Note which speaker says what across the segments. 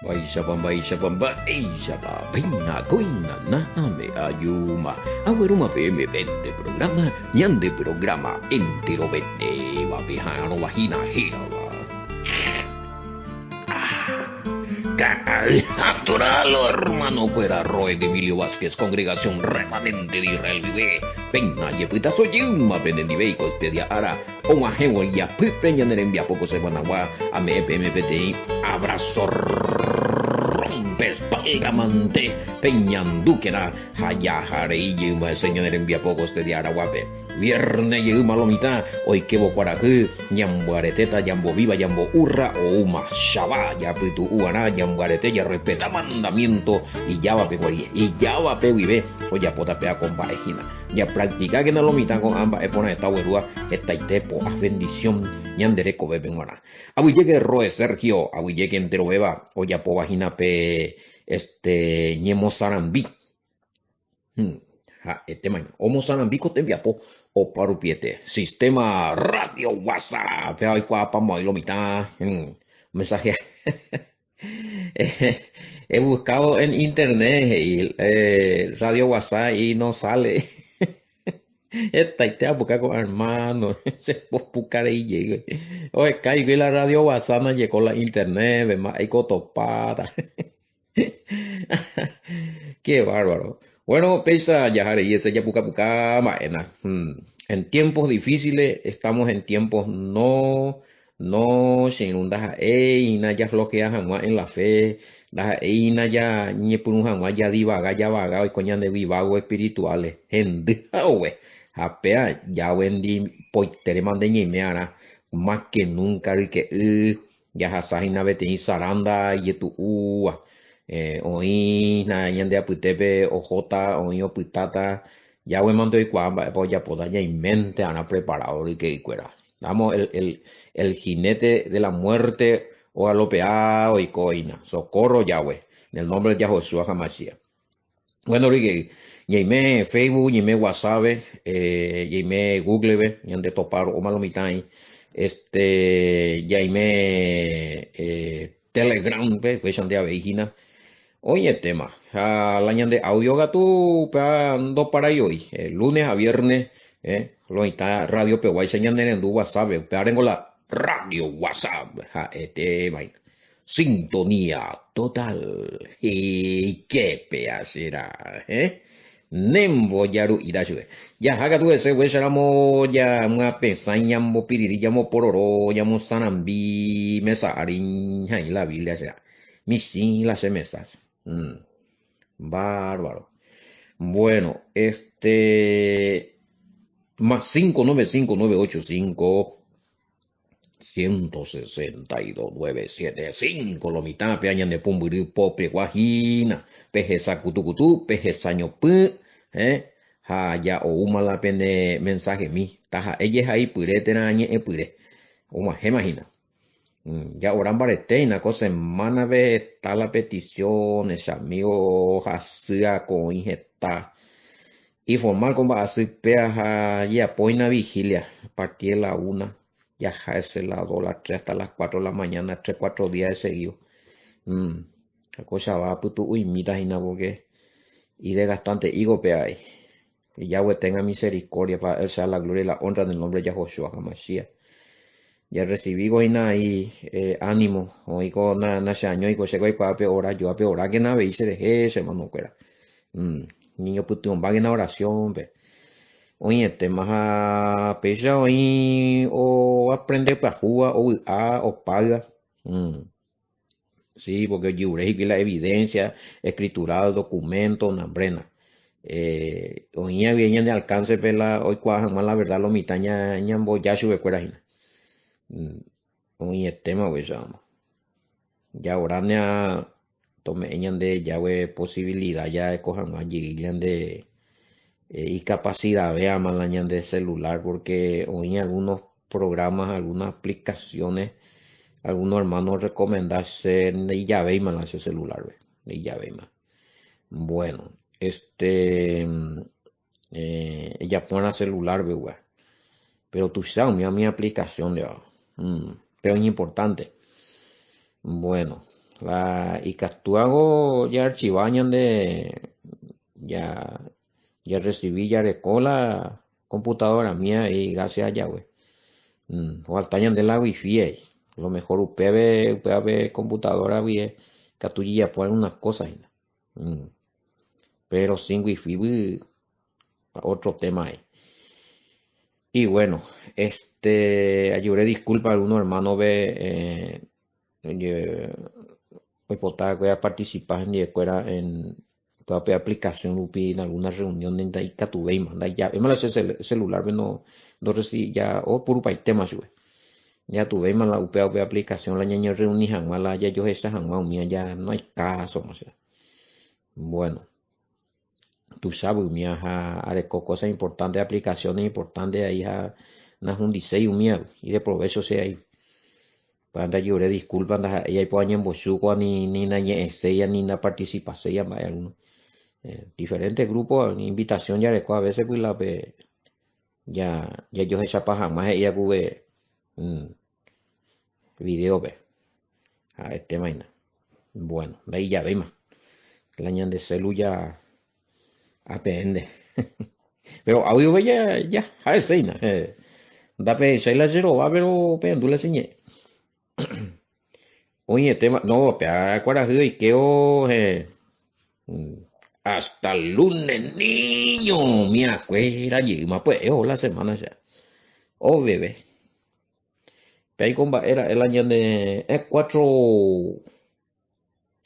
Speaker 1: Baisha bamba, Aisha pina coina na me ayuma. Aweruma me vende programa, ñande programa entero vende, va pijano vagina gira va. Naturalo, hermano, fuera Roy de Emilio Vázquez, congregación remanente de Israel vive. Peña, yepita soy uma penendive, costedia ara, o majewa ya, peña nerembia poco se van agua, a me PMPTI, abrazo espalgamante peñandúquena hayajare yuma señor envía pocos de araguape viernes yuma lomita hoy que bocuaracu ñambuareteta yambo viva yambo urra o uma shaba ya pitu uana ñambuarete ya respeta mandamiento y ya va peguarie y ya va peguibe o ya pota pea con parejina ya practica que no lomita con ambas epona esta huerua esta itepo a bendición ñandereco bebenguana abu llegue roe Sergio abu llegue entero beba o ya po vagina pe ñemo Sarambí. Mañana. O Mozambique te envía po o parupiete. Sistema radio WhatsApp. Ay, papá, lo mitad. Mensaje. He buscado en internet y radio WhatsApp y no sale. Esta idea buscar con hermano. Se puede buscar y llega. Oye, caí la radio WhatsApp, no llegó la internet, ve más hay cotopada. Qué bárbaro. Bueno, pesa yajare y ese ya puka maena. En tiempos difíciles, estamos en tiempos no sin un daja ina ya floquea jamás en la fe, daja ina ya ñepun jamás ya divaga ya vaga y coñan de vivago espirituales. Gente, we, apea ya wendi poitere mande ñemeara más que nunca y que ya hasajina bete saranda y tu oí na ñande aputepe ojota oí oputata ya we mando y cuamba pues ya poda ya mente ana preparado y que cuera damos el jinete de la muerte o alopeado y coina socorro Yahweh en el nombre de Yahoshua Hamashia. Bueno Rigue Yaime Facebook Yaime WhatsApp Yaime Google ñande topar o malomitai Yaime Telegram pues ande avejina. Oye, tema, la ñan de audio gato ando para hoy, lunes a viernes, lo está radio peguay señan en el WhatsApp, tengo la radio WhatsApp, vaina. Sintonía total, y qué pea será, Nembo yaru irashue. Ya haga tu ese we sharamo ya mga pensan yamo piriri yamo pororo yamo sanambi mesa arin y la Biblia sea. Misin las mesas. Bárbaro. Bueno, más 595-985 162-975 lo mitad peañan de pumburi pope guajina peje sacutucutú peje sañopú ya o uma la pene mensaje mi taja ella ahí pure tenañe pure uma imagina. Ya oran bareteina co semana ve está la petición ese amigo hacia con ingesta y formal como así pea ya poina vigilia a partir de la 1 ya ese la 2 las 3 hasta las 4 de la mañana 3-4 días de seguido la cosa va puto uy mira y porque y de bastante higo pea ahí y Yahweh tenga misericordia para él sea la gloria y la honra en el nombre de Yahoshua Hamashiach. Ya recibí goina y ánimo hoy con na año y cosa que pape ora yo ape ora que na ve se deje se mano cuera niño puto va en oración ve hoy más a pesa hoy o aprender para jugar o paga sí porque yo que la evidencia escritural documento nambrena hoy viene de alcance pela hoy cuajan más la verdad lo mitaña ñambo ya sube cuera hoy tema we llama ya orania tome ñan de ya we posibilidad ya cojan allí de y capacidad vea más la ñan de celular porque hoy algunos programas algunas aplicaciones algunos hermanos recomendarse y ya ve más ese celular ve y ya ve más bueno ella pone celular ve pero tú sabes mi aplicación de pero es importante. Bueno, La Icatuago ya archivañan ya, ya recibí ya de la computadora mía y gracias a Yahweh. Faltañan de la wifi ahí. Lo mejor UPB computadora bien, Catuyi ya ponen unas cosas. Mm, Pero sin wifi, otro tema ahí. Y bueno, ayudé disculpa a algunos hermanos hoy voy a participar en la escuela en la aplicación UPI en alguna reunión en Daika tuve y manda ya, es más ese celular, no recibí ya, o por un tema, ya tuve más la UPI aplicación, la ñaña reuní jamás, la ya yo esa jamás, mía ya no hay caso, o sea. Bueno, tú sabes, mía, de cosas importantes, aplicaciones importantes ahí, na un diseño mía, y de provecho sea ahí. Anda lloré disculpa, anda ella puede en bochuco ni na ella ni na participación vaya alguno. Diferentes grupos, invitación ya de a veces pues ya yo esa paja más ella cube video ve a este vaina. Bueno, de ahí ya ve más. La ñan de celu ya aprende. Pero audio ve ya, a ese na. Da pe se la cero va pero pendula señe. Oye, tema, no, pe acuerda y queo mm, hasta el lunes, niño. Mira, cuera, llegamos pues, la semana ya. Oh, bebé. Ahí comba era el año de 4.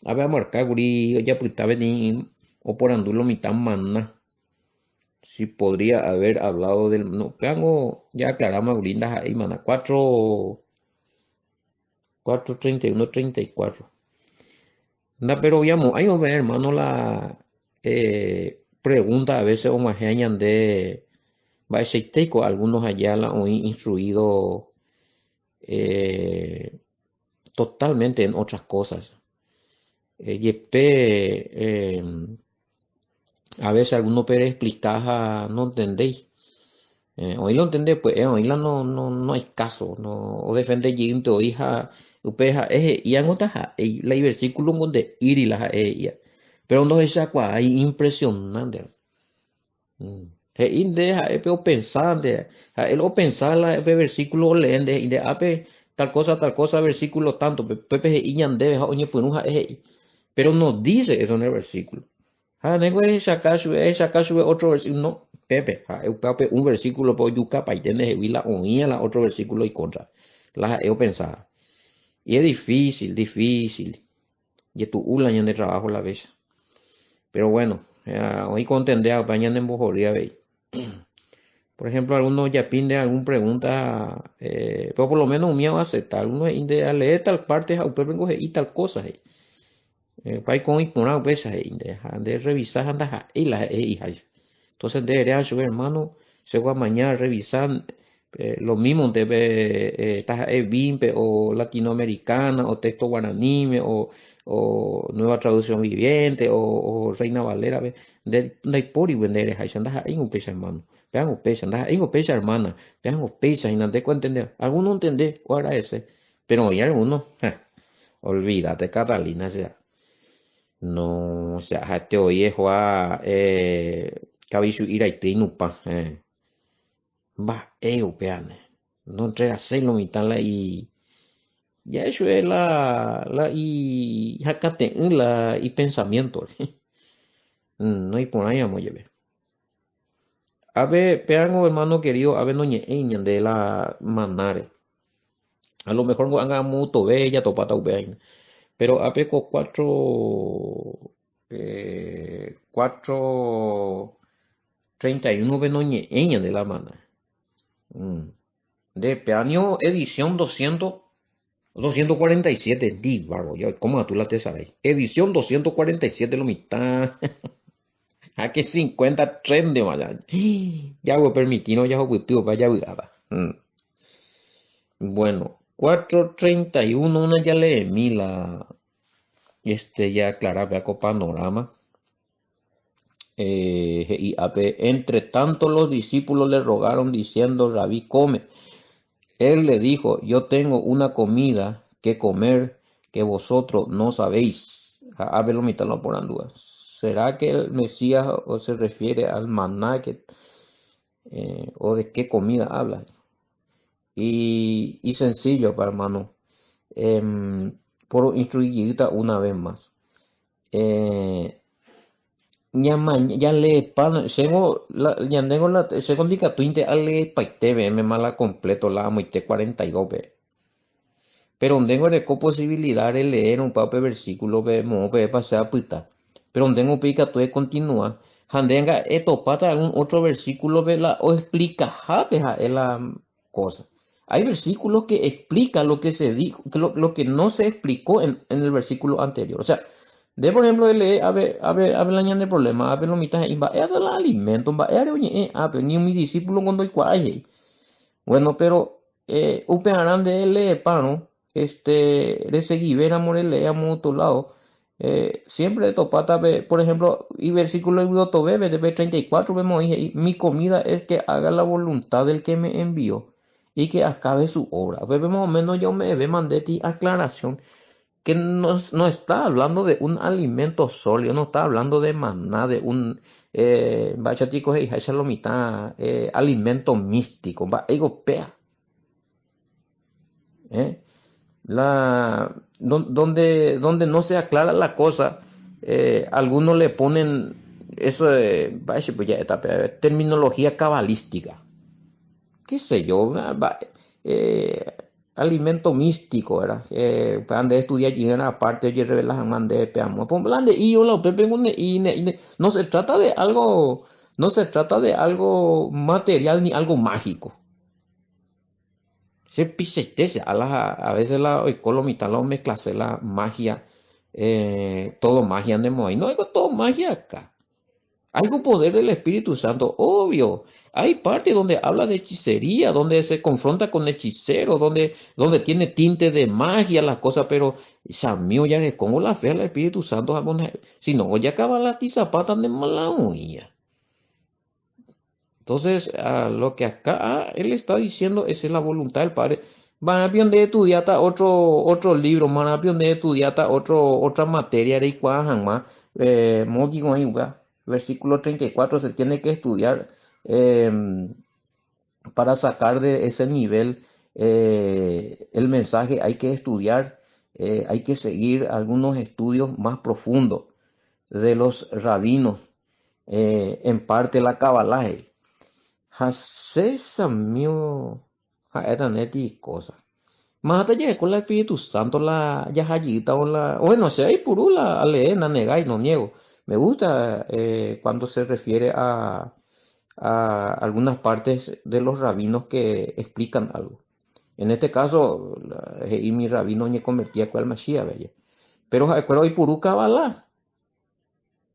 Speaker 1: Había marcado guri, ya pues estaba ni o por andulo mitad mana. Si podría haber hablado del. No, pegango, ya aclaramos gurindas ahí, mana. 4:31:34. Anda, pero veamos, ahí nos ve, hermano, la pregunta a veces o más de. Va a ser teco, algunos allá la han instruido eh, totalmente en otras cosas. A veces algunos pero explicar no entendéis. Hoy lo entendéis, pues hoy no hay caso, no, o defender yinte o hija, upeja, y en otras, la versículo donde ir y la ella. Pero no es agua, hay impresionante. Deja, pero pensante, el o pensar la versículo leen de ape tal cosa, versículo tanto, pepe iñan debe, oñe punuja, pero no dice eso en el versículo. Nego es acaso otro versículo, no, Pepe, un versículo por yuca para tener la oía la otro versículo y contra. Yo pensaba. Y es difícil. Y tu ula de trabajo la vez. Pero bueno, hoy contendé a mañana en bojoría, veis. Por ejemplo, algunos ya piden alguna pregunta, pero por lo menos un mío va a aceptar. Algunos de leer tal parte, usted vengo y tal cosa. Vai con ignorar veces de revisar anda y las hijas. Entonces debería su hermano se va mañana a revisar lo mismo debe estas BIMPE o latinoamericana o texto guaraní o nueva traducción viviente o Reina Valera de por y vender ahí anda ahí un pesa hermano vean un pesa anda ahí un pesa hermana vean un pesa y no te entender alguno entender o agradece pero hay algunos olvídate Catalina sea no, o sea, hasta hoy es Juan, Cabichu Iraite Inupa, va, peane, no entrega celo mitad ya eso es jacate, y pensamiento, no hay por ahí, vamos a ver. A ver, pean, hermano querido, a ver, no ñeñan de la manare, a lo mejor haga muto bella, topata pero apeco 4:31 benoñe eña de la mana. De peaño edición 247 di, barbo, yo, ¿cómo tú la te sabes? Edición 247 lo mitad. A que 50 tren de mala. Ya voy permitido, ya voy tú, vaya, Bueno, 4:31 una ya leí ya aclaraba con panorama. Entre tanto los discípulos le rogaron diciendo, Rabí, come. Él le dijo, yo tengo una comida que comer que vosotros no sabéis. Hábelo mitad por duda. ¿Será que el Mesías o se refiere al maná o de qué comida habla? Y sencillo, para hermano. Por instruir una vez más. Ya le pan, ya tengo la, segundo que tuinte ale paite me mala completo la muite 42 ve. Pero tengo de posibilidad de leer un papel versículo ve mo ve pasar puta. Pero tengo pica tu continúa. Handenga esto pata algún otro versículo ve la o explica ja es la cosa. Hay versículos que explican lo que se dijo, lo que no se explicó en el versículo anterior. O sea, de por ejemplo, leer, a ver, el problema, a ver, lo mitad, va a dar alimento, va a dar, ni mi discípulo cuando hay cuaje. Bueno, pero, upearán de él, pano, de seguir, ver amor, le amo a otro lado. Siempre de topata, por ejemplo, y versículo de bebe, de 34, vemos, y mi comida es que haga la voluntad del que me envió y que acabe su obra. Pues más o menos yo me mandé ti aclaración que no está hablando de un alimento sólido, no está hablando de maná, de un alimento místico, ¿eh? Donde no se aclara la cosa, algunos le ponen eso de terminología cabalística, qué sé yo, eh, alimento místico, ¿verdad? Plan de estudiar y aparte oye revelas man de peamo. Plan de y yo lo pregunto no se trata de algo, no se trata de algo material ni algo mágico. Se pisete a veces la ecolomita la mezclase la magia, todo magia de ahí. No hay todo magia acá. Hay un poder del Espíritu Santo, obvio. Hay parte donde habla de hechicería, donde se confronta con hechiceros, donde tiene tinte de magia las cosas, pero Samio ya le como la fe al Espíritu Santo, si no, ya acaba la tizapata de mala uña. Entonces, lo que acá él está diciendo es la voluntad del Padre. Van a de estudiar otro libro, van a de estudiar otra materia de Ikuahan más, versículo 34 se tiene que estudiar para sacar de ese nivel el mensaje, hay que estudiar, hay que seguir algunos estudios más profundos de los rabinos, en parte la Kabbalah. Hasesa mío, era neti cosa. Más hasta llegué con el Espíritu Santo, la yajayita o la. Bueno, si hay purula, aleena, negai, no niego. Me gusta cuando se refiere a algunas partes de los rabinos que explican algo. En este caso, y mi rabino me convertía con el Mashiach, ¿verdad? Pero recuerdo y purú Kabbalah.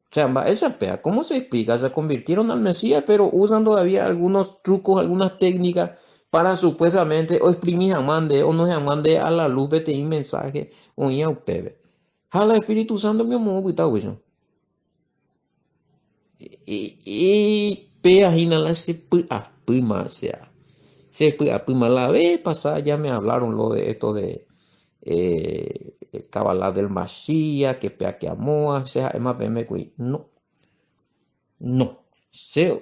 Speaker 1: O sea, esa pea, ¿cómo se explica? Se convirtieron al Mesías, pero usan todavía algunos trucos, algunas técnicas para supuestamente o exprimir a mande o no se mande a la luz de un mensaje o ya upebe. Jala Espíritu Santo mi amor, y pea la se pima sea. Se pima la vez pasada ya me hablaron lo de esto de Kabbalah del Mashiach, que pea que amoa, sea, es más, no. No. Si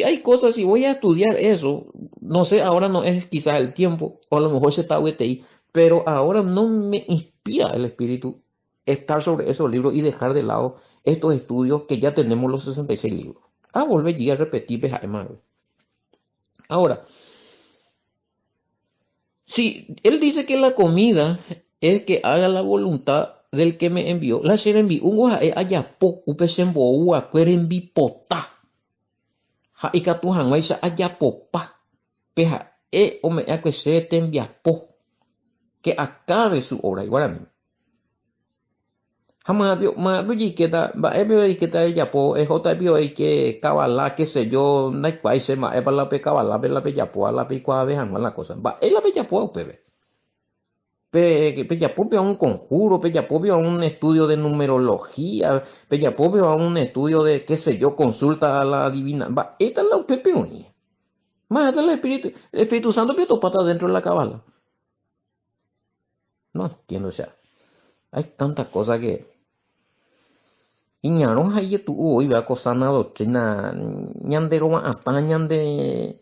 Speaker 1: hay cosas, si voy a estudiar eso, no sé, ahora no es quizás el tiempo, o a lo mejor se está ahí, pero ahora no me inspira el espíritu estar sobre esos libros y dejar de lado estos estudios que ya tenemos los 66 libros. Volver a repetir, además. Ahora, si él dice que la comida es que haga la voluntad del que me envió, la se envió un guaje allá po, upesembo ua, cuerenbi potá. Ikatu hangwai sa ayapopa. Peja ome que se te enviapo. Que acabe su obra. Igual jamás vio que ella po es otra vio que cabala que sé yo no hay cual se ma es para la pe cabala pe la pe ya po la pe cua vejan la cosa va es la pe ya po pe ya po un conjuro pe ya po a un estudio de numerología pe ya po a un estudio de qué sé yo consulta a la divina va esta es la pepe más esta es el Espíritu Santo pero pata dentro de la cabala No entiendo, o sea, hay tantas cosas que... Y ñaron ahí tu hoy va cosana doctrina ñande roma hasta ñande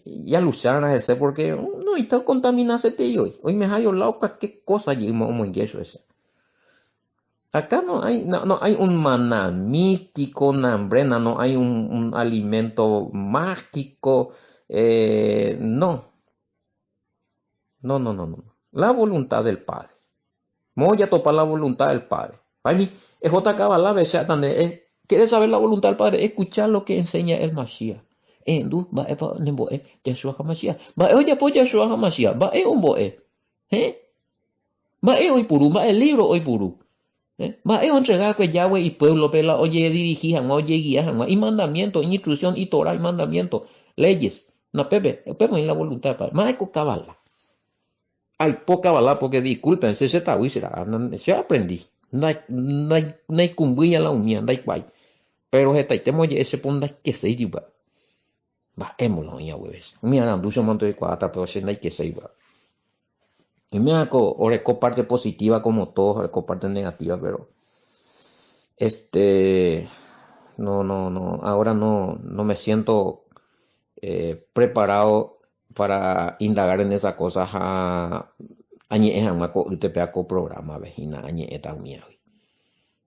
Speaker 1: ya luchar ese porque no está contaminarse te hoy me ha hablado qué cosa y como en eso ese. Acá no hay un maná místico, una hambrena, no hay un alimento mágico, no, no. La voluntad del Padre. Voy a topar la voluntad del Padre. Para mí, es otra cabala, ¿quieres saber la voluntad del Padre? Escuchar lo que enseña el Mashiach. Endu, va e pa nemboe, Yeshua HaMashiach. Va e oye po Yeshua HaMashiach, va e umboe. Va e hoy puru, va el libro hoy puru. Va e entregar que Yahweh y pueblo, pela, oye dirigir, oye guiar, y mandamiento, instrucción, y Torah, y mandamiento, leyes. No, Pepe, en la voluntad del Padre. Más es cabala. Hay poca bala porque disculpen, se está se aprendí. No hay cumbilla la unía, no hay guay. Pero esta temo ese ponda que se iba. Va, hemos la unía, hueves. Mi arandu se manto de cuata, pero se no hay que se iba. Y me hago, oreco parte positiva como todos, oreco parte negativa, pero ahora no me siento preparado para indagar en esas cosas añe jamako UTPACO programa vejina añe eta unia.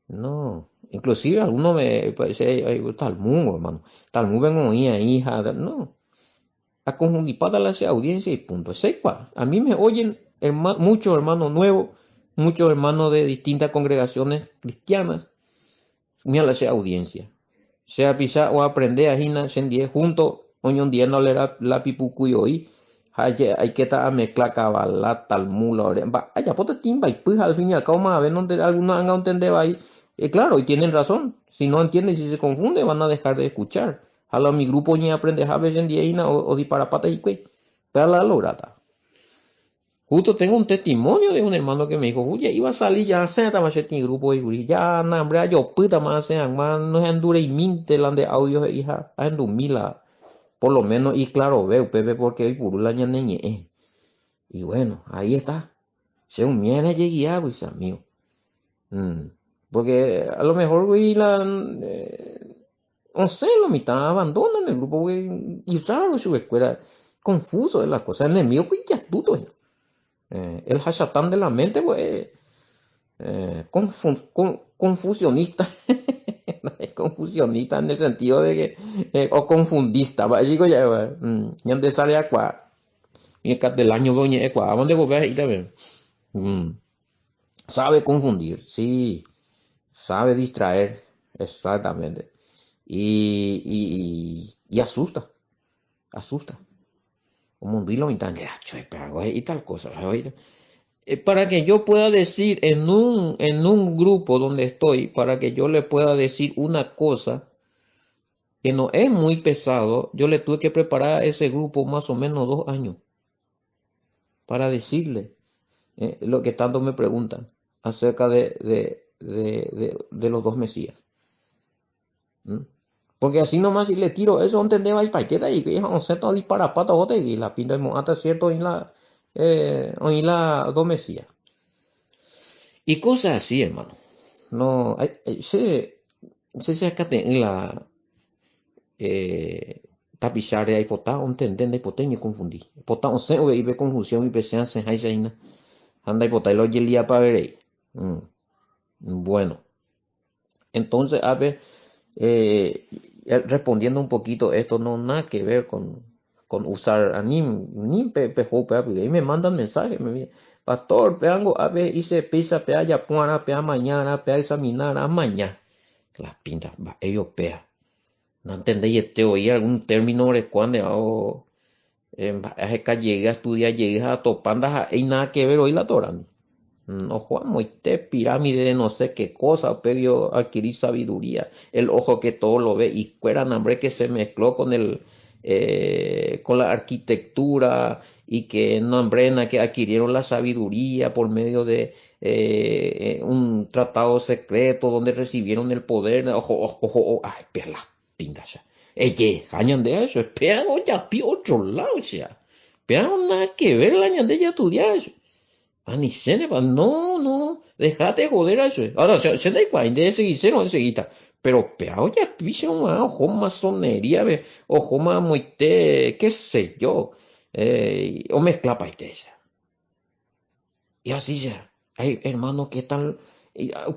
Speaker 1: No, inclusive algunos me parece Talmud, hermano. Talmud vengo hija, no. A conjuntipada la audiencia y punto. Sepa, a mí me oyen muchos hermanos nuevos, muchos hermanos de distintas congregaciones cristianas. Mira la audiencia. Sea pisar o aprender a Gina, se junto, hoy un día no le da la pipucuy hoy. Hay que estar a mezclar cabala, talmud, la oreja. Allá, pues timba y pues al fin y al cabo, a ver donde algunos han entendido ahí. Claro, y tienen razón. Si no entienden, si se confunde, van a dejar de escuchar. A mi grupo ni aprende a veces en día o disparapata y que. Pero la lograta. Justo tengo un testimonio de un hermano que me dijo, oye, iba a salir ya, se estaba en grupo de guri, ya, nambre, yo puta más, más, no se endure y minte la de audio, hija, a endumila, por lo menos, y claro, veo, pepe, porque hoy puro la ñaneñe, y bueno, ahí está, se un mierda llegué a, pues, amigo, porque a lo mejor, güey, no sé, la mitad abandonan el grupo, güey, y raro, su escuela, confuso de las cosas, el enemigo, güey, ya astuto, ya. El hashatán de la mente, pues, confusionista. Confusionista en el sentido de que, o confundista, ¿va? Digo ya, ya de sale acá, y del año doña acá, ¿dónde vos ves ahí también? Sabe confundir, sí, sabe distraer, exactamente, y asusta. Como un vilo y tal cosa, para que yo pueda decir en un grupo donde estoy, para que yo le pueda decir una cosa que no es muy pesado, yo le tuve que preparar a ese grupo más o menos 2 años para decirle lo que tanto me preguntan acerca de los dos Mesías. Porque así nomás si le tiro eso, ¿entendés? Hay paqueta y que ya no sé todo para pata y la pinta de hasta cierto en la dos Mesías. Y cosas así, hermano. No, se acá en la tapizar ahí potá, entender de potá y me confundí. Potá, o sea, y ve confusión y pesean se hay seina. Anda y potá y lo lía para ver ahí. Bueno, entonces, a ver, respondiendo un poquito, esto no nada que ver con usar ni pejo, y me mandan mensajes, pastor, peango, a ver, hice pizza, pea ya puana, pea mañana, pea examinar, a mañana. Las pintas, va, ellos pea. No entendéis, oí algún término de cuando es que llega a estudiar, llega a topandas, hay nada que ver hoy la Torah. No, Juan, este pirámide de no sé qué cosa, pero yo adquirí sabiduría, el ojo que todo lo ve, y fuera hambre que se mezcló con la arquitectura, y que nombrena que adquirieron la sabiduría por medio de un tratado secreto donde recibieron el poder, ojo, ay, perla, pinta ya. Cañan de eso, esperan ya pi otro lado, ya. Pero nada que ver la ñande ya estudiar eso. Ani sepa, no, no, déjate joder a eso. Ahora, se da igual, de ese hicieron enseguida. Pero peor ya piso más, ojo masonería, ve, ojo más muite, qué sé yo. O mezcla paitesa. Y así ya. Ay, hermano, ¿qué tal?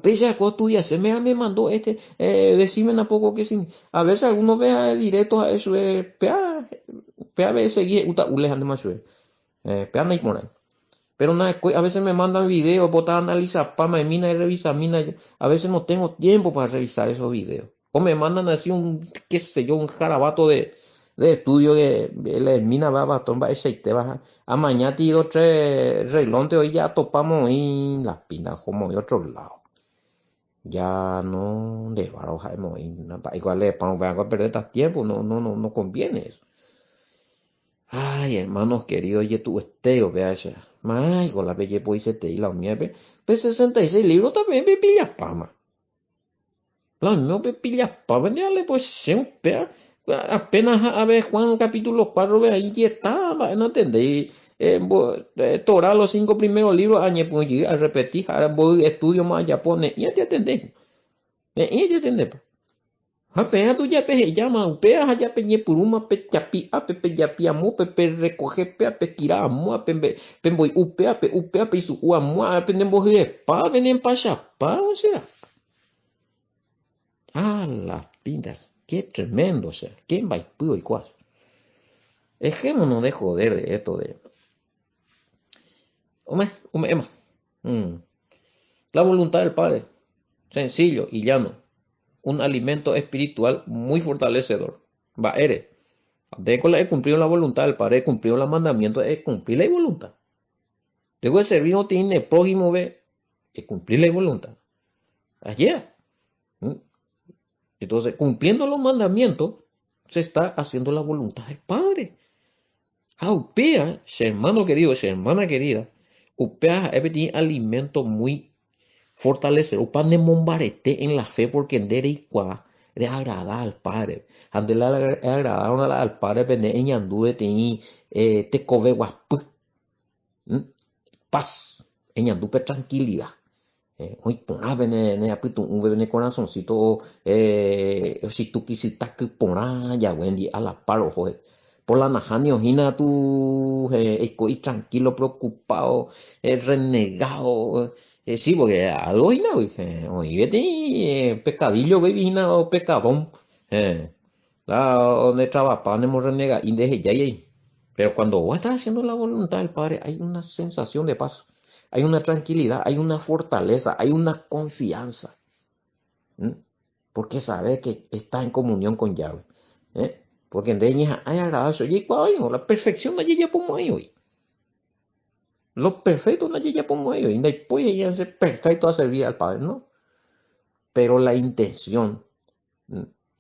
Speaker 1: Pese a que tú ya me mandó decime un poco que sin. A veces algunos ve directo a eso, pea veces uta ulejan de más, pea no hay por ahí. Pero a veces me mandan videos, botas analiza pama y mina y revisa mina. A veces no tengo tiempo para revisar esos videos. O me mandan así qué sé yo, un jarabato de estudio que la mina va bastón, va ese te va. A mañana te ido tres relonte, hoy ya topamos en las pinas como de otro lado. Ya no, de baroja, igual le vamos a perder tiempo, no conviene eso. Ay, hermanos queridos, oye tu esteo, vea esa. Ay, con la belle pues se te y la mía, pe 66 libros también, pe pilla pama. La mía, pe pilla pama, le pues se un pea. Apenas a ver Juan capítulo 4, ve ahí ya estaba, no entendí. Torah los 5 primeros libros, añe pues a repetir, ahora voy estudio más japonés, y ya te atendés. Y ya te atendés, Apea tu ya pe llama, upea ya pe nye puruma pe chapi a pe yapi amu pe recoge pe kira amu pe boy upea pe su amu pe nembo pa venen pa chapa, o sea. Ah, las pintas, qué tremendo, o sea, qué vaipú y cuas. Dejémonos de joder de esto de. Emma. Mm. La voluntad del Padre, sencillo y llano, un alimento espiritual muy fortalecedor. Va, eres. He cumplido la voluntad del Padre, he cumplido los mandamientos, he cumplido la voluntad. Luego de servir no tiene prójimo, ve, he cumplido la voluntad. Ayer. Entonces, cumpliendo los mandamientos, se está haciendo la voluntad del Padre. Upea, hermano querido, hermana querida, upea tiene alimento muy fortalecedor. Upa ne mombarete en la fe porque en y cuá de agradar al Padre. Ande le agradaron al Padre, vene en yanduve te cove guapu. Paz, en yandupe tranquilidad. Hoy pona vene apitu un bebé corazoncito, si tú quisiste que pona ya wendi a la paro, joder. Por la najani ojina tú, estoy tranquilo, preocupado, renegado. Sí, porque algo hina, oye, vete, pecadillo, baby, hina, o pecadón. La, donde trabaja, ponemos renega, y deje ya ahí. Pero cuando vos estás haciendo la voluntad del Padre, hay una sensación de paz, hay una tranquilidad, hay una fortaleza, hay una confianza. ¿M? Porque sabe que está en comunión con Yahweh. Porque en ella hay agradable, oye, la perfección no llega como ahí hoy. Lo perfecto no llega como ahí hoy. Después ella ser perfecto a servir al Padre, ¿no? Pero la intención,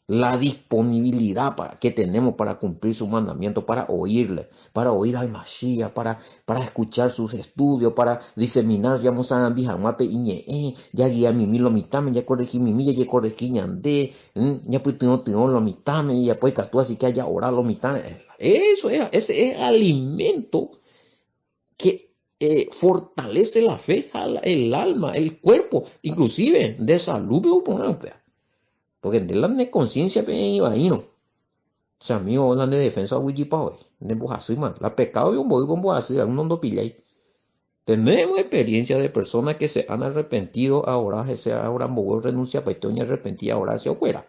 Speaker 1: la disponibilidad que tenemos para cumplir su mandamiento, para oírle, para oír al Mashiach, para escuchar sus estudios, para diseminar, ya mosan bijamape iñe, ya guía mi lo mitame, ya corregí mi milla, ya corregí ñande, ya pues tengo lo mitame, ya pues catúa así que haya orar lo mitame. Eso es, ese es alimento que fortalece la fe, el alma, el cuerpo, inclusive de salud, porque de la de conciencia iba ahí, ¿no? O sea, mío, la de defensa wijipa hoy, de así, man. La pecado y un boy con así, un no pilla ahí. Tenemos experiencia de personas que se han arrepentido ahora, que se ahora renuncia a y arrepentida ahora se fuera.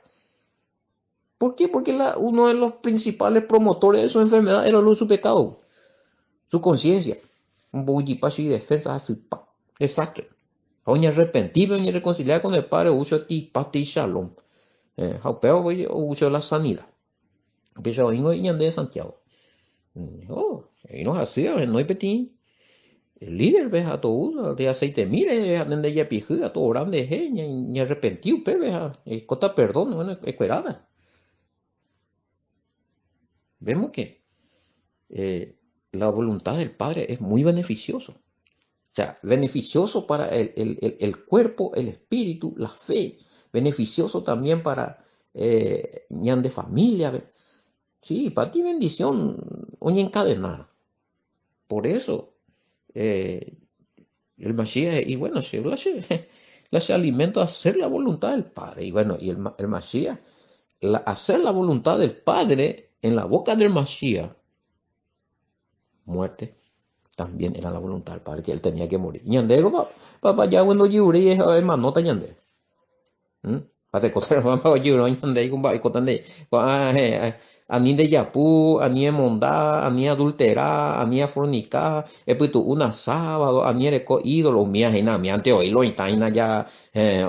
Speaker 1: ¿Por qué? Porque uno de los principales promotores de su enfermedad era su pecado, su conciencia. Un boyipa así defensa así, pa. Exacto. Oña arrepentido, oña reconciliar con el Padre, uso ti, pati y shalom. Jaupeo, uso la sanidad. Empieza a oír de Santiago. Oh, y no es así, no hay petín. El líder, ves a todo, de aceite, mire, a donde ella piju, a todo grande, ni arrepentido, pero ves, cota perdón, bueno, esperada. Vemos que la voluntad del Padre es muy beneficioso. O sea, beneficioso para el cuerpo, el espíritu, la fe. Beneficioso también para ñan de familia. Sí, para ti bendición, oye encadenada. Por eso, eh, El Mashiach, y bueno, se alimenta a hacer la voluntad del Padre. Y bueno, y el Mashiach, hacer la voluntad del Padre en la boca del Mashiach, muerte, también era la voluntad del Padre, que él tenía que morir. Ñande, papá, ya cuando yuri es manota ñande. Pate kota mamá yuro ñande, kumba, ikotande, ani de yapú, ani monda, ani adulterar, ani fornicar, epitu una sábado, ani ereco ídolo, mía, hina, mi ante hoy lo intaina ya,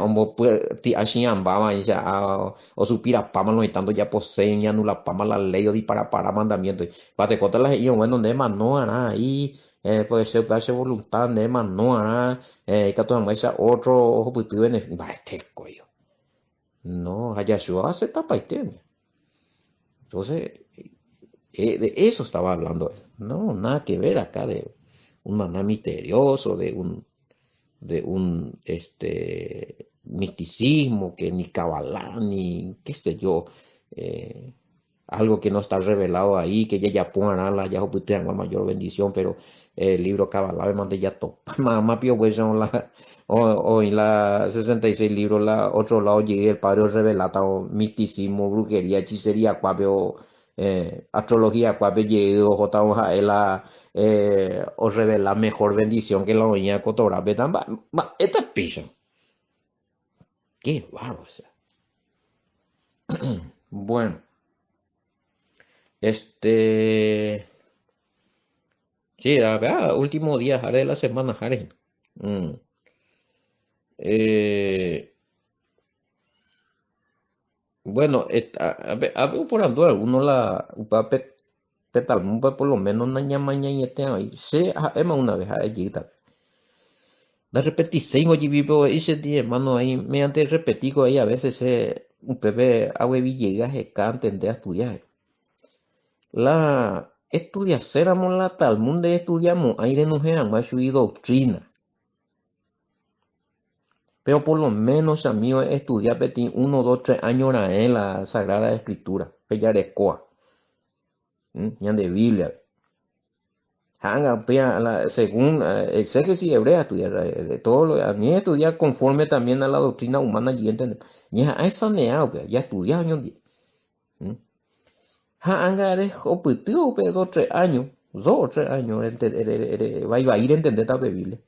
Speaker 1: homo, ti ashiamba, ya, o supira pama, lo intando ya poseen, ya nula pama la ley, o di para mandamiento. Pate kota la y bueno, de no hará ahí, puede ser, darse voluntad, de no hará, que todo otro, ojo, pues tú vienes, va, este coño. No, Hayashua se tapa y tiene. Entonces, de eso estaba hablando él. No, nada que ver acá de un maná misterioso, de un misticismo, que ni cabalá, ni qué sé yo, eh, algo que no está revelado ahí, que ya pongan la ya tenga mayor bendición, pero el libro cabalá me mandé ya topa, más pio pues son la o en la 66 libros, la otro lado llegué el padre revelata o misticismo, brujería, hechicería, cuapio, astrología, cuapio llegué jota hoja la o revela mejor bendición que la oña cotora, betan esta es pisa, qué barro, o sea. Bueno, sí, último día, jare de la semana, jare. Mm. Eh, bueno, a ver, por ando alguno la upape petalmumpa por lo menos na ñamaña y este ahí. Se ema una vez allí. De repente sengo allí vivo ese día, hermano, ahí mediante repetigo ahí a veces un pepe agua villega se canta en de estudiar. La estudiacéramos la tal mundo estudiamos aire no jean más su doctrina. Pero por lo menos a mí estudiar peti 1, 2, 3 años en la Sagrada Escritura, pellarecoa, ya de Biblia. Hanga, según exégesis hebrea estudiar, de todo lo, a mí estudiar conforme también a la doctrina humana y entender. Ya esa nea, ya estudiar años. Hanga de opitivo, 2, 3 años, 2 o 3 años, va a ir a entender esta Biblia.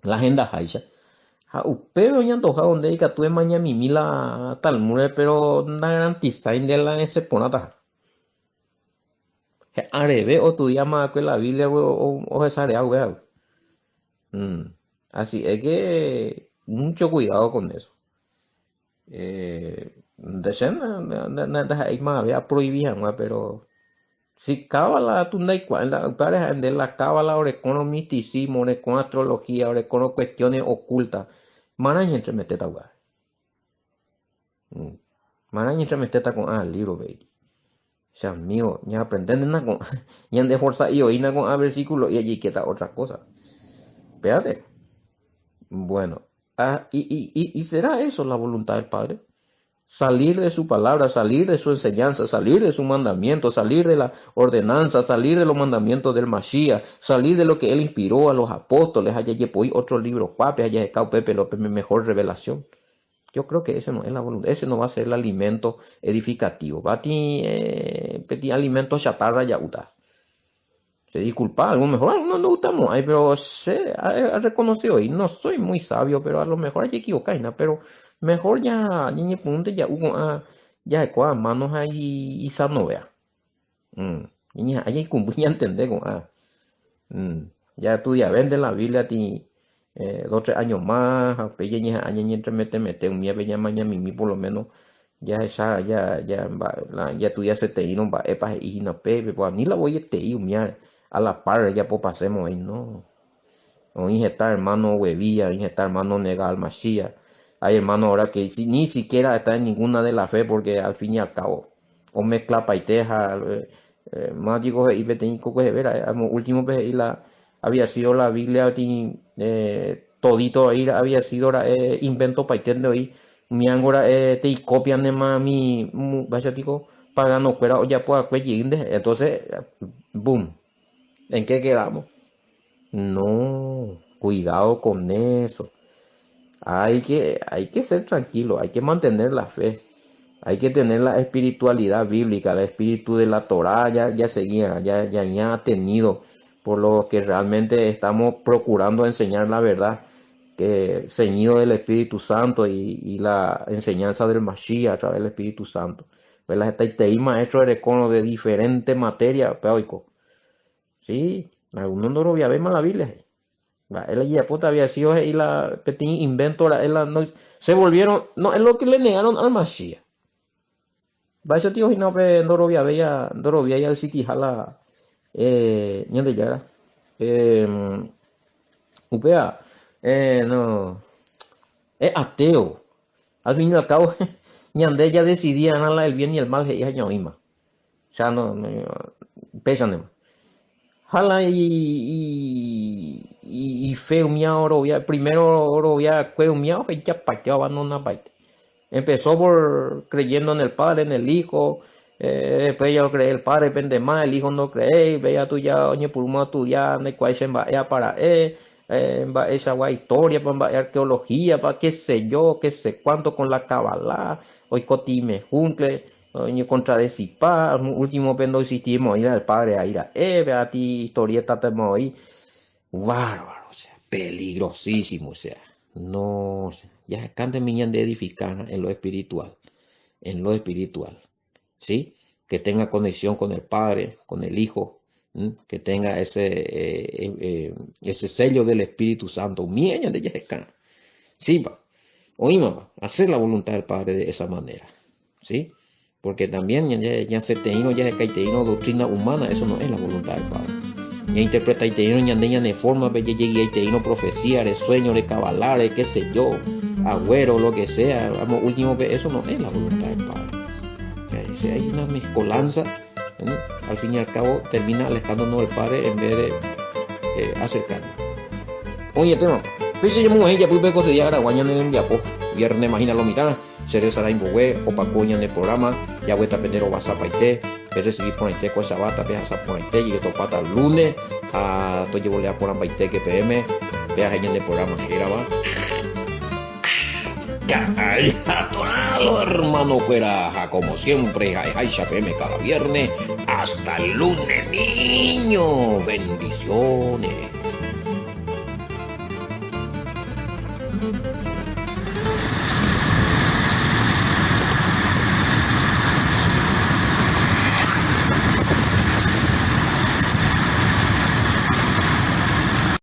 Speaker 1: La agenda haisha. Pero ya antoja donde hay que tuve mañana mi mila talmure, pero na garantista de la ese ponata. Arebe o tu llama que la Biblia o esa área, weón. Así es que mucho cuidado con eso. De ser hay más había prohibida, pero si cábala tú no hay cuenta, de la cábala o con misticismo, o con astrología, o con cuestiones ocultas, maraña entre meteta, weón. Maraña entre meteta con libro, baby. O sea, mío, ya aprenden nada con, ya de fuerza y oína con versículo y allí queda otra cosa. Espérate. Bueno, y será eso la voluntad del Padre. Salir de su palabra, salir de su enseñanza, salir de su mandamiento, salir de la ordenanza, salir de los mandamientos del Mashiach, salir de lo que él inspiró a los apóstoles, allá pues otro libro, pape, allá Pepe López, mejor revelación. Yo creo que ese no es la voluntad, ese no va a ser el alimento edificativo. Va a pedir alimento chatarra ya uta. Se disculpa, a lo mejor no nos gustamos, pero se ha reconocido y no soy muy sabio, pero a lo mejor hay equivocado, pero mejor ya, ni punto ya hubo ya con manos ahí y sano vea. Y hay que ya entender con ya tú ya vendes la Biblia a ti 2, 3 años más, a pequeñas años y entre mete un mía peña mañana mimi por lo menos ya esa ya tú ya se te no va epa y no pepe pues ni la voy a te ir a la par ya pues pasemos ahí no o injetar hermano huevilla injetar hermano nega al Mashiach hay hermano ahora que ni siquiera está en ninguna de la fe porque al fin y al cabo o mezcla paiteja más digo y vete y coco de ver último vez y la había sido la Biblia todito ahí había sido invento paitén de hoy mi angora te copian de más mi vaya digo pagano fuera o ya pueda entonces boom ¿en qué quedamos? No Cuidado con eso. Hay que ser tranquilo, hay que mantener la fe. Hay que tener la espiritualidad bíblica, el espíritu de la Torá ya seguía, ya ha tenido, por lo que realmente estamos procurando enseñar la verdad, que ceñido del Espíritu Santo y la enseñanza del Mashiach a través del Espíritu Santo. Pues las estáis maestros de recono de diferentes materias, peoico. Sí, algunos no lo voy a ver más la Biblia. Él ya puta había sido y la que tenía invento, no, se volvieron, no, es lo que le negaron al Mashiach. Vaya tío, y no, pero no lo veía el sitio jala, ñande ya, upea, no, es ateo. Al fin y al cabo, ñande ya decidían el bien y el mal, ya no misma. O sea, no, pesan de más. Jala y feo miau oro ya, primero oro ya, cueo miau, que ya pateaba no una baita. Empezó por creyendo en el Padre, en el Hijo, después ya cree el Padre, depende más, el Hijo no cree, veía tú ya, oye, por un tú ya, ne cuál se va para va esa guay historia, para arqueología, para qué sé yo, qué sé cuánto con la Kabbalah, hoy cotime juncle, oye, contra de Zipa, último pendo hicimos ir al Padre a ir a vea ti historieta te moví, bárbaro, o sea, peligrosísimo, o sea. No, ya canten miñan de edificar en lo espiritual, ¿sí? Que tenga conexión con el Padre, con el Hijo, ¿sí? Que tenga ese sello del Espíritu Santo, miñan de Yescan, sí, va, oímos, va, hacer la voluntad del Padre de esa manera, ¿sí? Porque también ya se teino, ya se caiteino doctrina humana, eso no es la voluntad del Padre. Ya interpreta y te de forma, y te profecía, de sueño, de cabalar, de qué sé yo, agüero, lo que sea. Vamos, último, eso no es la voluntad del Padre. Hay una mezcolanza, ¿no? Al fin y al cabo termina alejándonos del Padre en vez de acercarnos. Oye, tema, pues yo me ella pude cotidiana guañan en el diapo, viernes imagina lo mirar, Cereza la imbogue, o pacoña en el programa, ya voy a pedero vas a paite. Recibir por ahí con esa bata, veas a por ahí y esto pata el lunes a todo llevo a por ahí que PM, veas ahí en el programa que graba. Ay, atorado, hermano, fuera como siempre, ay, PM cada viernes, hasta el lunes, niño, bendiciones.